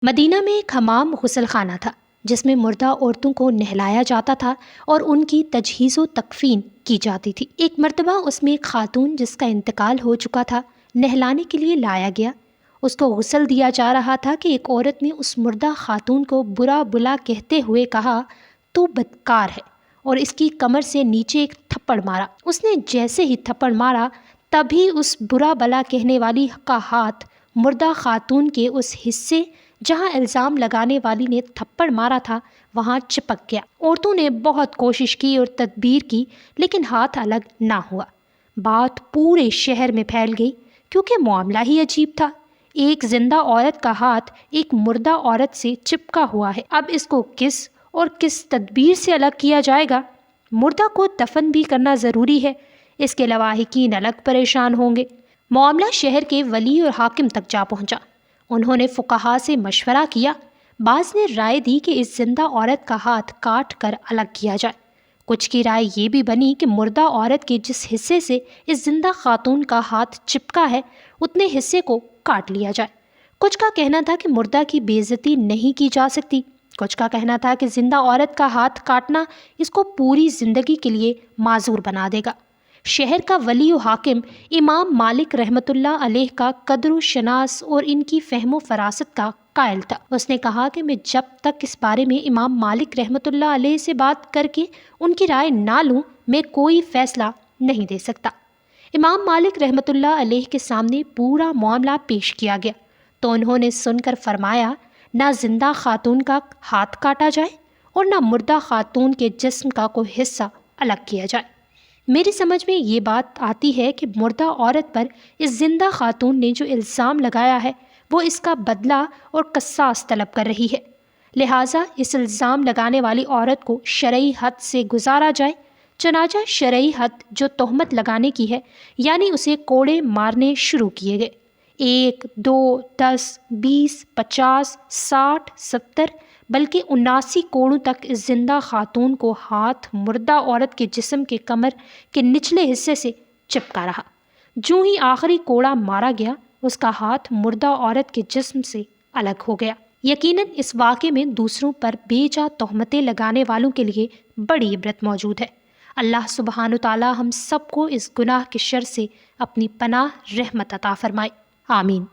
مدینہ میں ایک حمام غسل خانہ تھا جس میں مردہ عورتوں کو نہلایا جاتا تھا اور ان کی تجہیز و تکفین کی جاتی تھی۔ ایک مرتبہ اس میں ایک خاتون جس کا انتقال ہو چکا تھا نہلانے کے لیے لایا گیا۔ اس کو غسل دیا جا رہا تھا کہ ایک عورت نے اس مردہ خاتون کو برا بلا کہتے ہوئے کہا، تو بدکار ہے، اور اس کی کمر سے نیچے ایک تھپڑ مارا۔ اس نے جیسے ہی تھپڑ مارا تبھی اس برا بلا کہنے والی کا ہاتھ مردہ خاتون کے اس حصے جہاں الزام لگانے والی نے تھپڑ مارا تھا وہاں چپک گیا۔ عورتوں نے بہت کوشش کی اور تدبیر کی لیکن ہاتھ الگ نہ ہوا۔ بات پورے شہر میں پھیل گئی کیونکہ معاملہ ہی عجیب تھا۔ ایک زندہ عورت کا ہاتھ ایک مردہ عورت سے چپکا ہوا ہے، اب اس کو کس تدبیر سے الگ کیا جائے گا؟ مردہ کو دفن بھی کرنا ضروری ہے، اس کے لواحقین الگ پریشان ہوں گے۔ معاملہ شہر کے ولی اور حاکم تک جا پہنچا۔ انہوں نے فقہا سے مشورہ کیا۔ بعض نے رائے دی کہ اس زندہ عورت کا ہاتھ کاٹ کر الگ کیا جائے۔ کچھ کی رائے یہ بھی بنی کہ مردہ عورت کے جس حصے سے اس زندہ خاتون کا ہاتھ چپکا ہے اتنے حصے کو کاٹ لیا جائے۔ کچھ کا کہنا تھا کہ مردہ کی بے عزتی نہیں کی جا سکتی۔ کچھ کا کہنا تھا کہ زندہ عورت کا ہاتھ کاٹنا اس کو پوری زندگی کے لیے معذور بنا دے گا۔ شہر کا ولی و حاکم امام مالک رحمۃ اللہ علیہ کا قدر و شناس اور ان کی فہم و فراست کا قائل تھا۔ اس نے کہا کہ میں جب تک اس بارے میں امام مالک رحمۃ اللہ علیہ سے بات کر کے ان کی رائے نہ لوں میں کوئی فیصلہ نہیں دے سکتا۔ امام مالک رحمۃ اللہ علیہ کے سامنے پورا معاملہ پیش کیا گیا تو انہوں نے سن کر فرمایا، نہ زندہ خاتون کا ہاتھ کاٹا جائے اور نہ مردہ خاتون کے جسم کا کوئی حصہ الگ کیا جائے۔ میری سمجھ میں یہ بات آتی ہے کہ مردہ عورت پر اس زندہ خاتون نے جو الزام لگایا ہے وہ اس کا بدلہ اور قصاص طلب کر رہی ہے، لہٰذا اس الزام لگانے والی عورت کو شرعی حد سے گزارا جائے۔ چنانچہ شرعی حد جو تہمت لگانے کی ہے یعنی اسے کوڑے مارنے شروع کیے گئے۔ 1، 2، 10، 20، 50، 60، 70 بلکہ 79 کوڑوں تک اس زندہ خاتون کو ہاتھ مردہ عورت کے جسم کے کمر کے نچلے حصے سے چپکا رہا۔ جوں ہی آخری کوڑا مارا گیا اس کا ہاتھ مردہ عورت کے جسم سے الگ ہو گیا۔ یقیناً اس واقعے میں دوسروں پر بے جا تہمتیں لگانے والوں کے لیے بڑی عبرت موجود ہے۔ اللہ سبحانہ تعالی ہم سب کو اس گناہ کے شر سے اپنی پناہ رحمت عطا فرمائے، آمین۔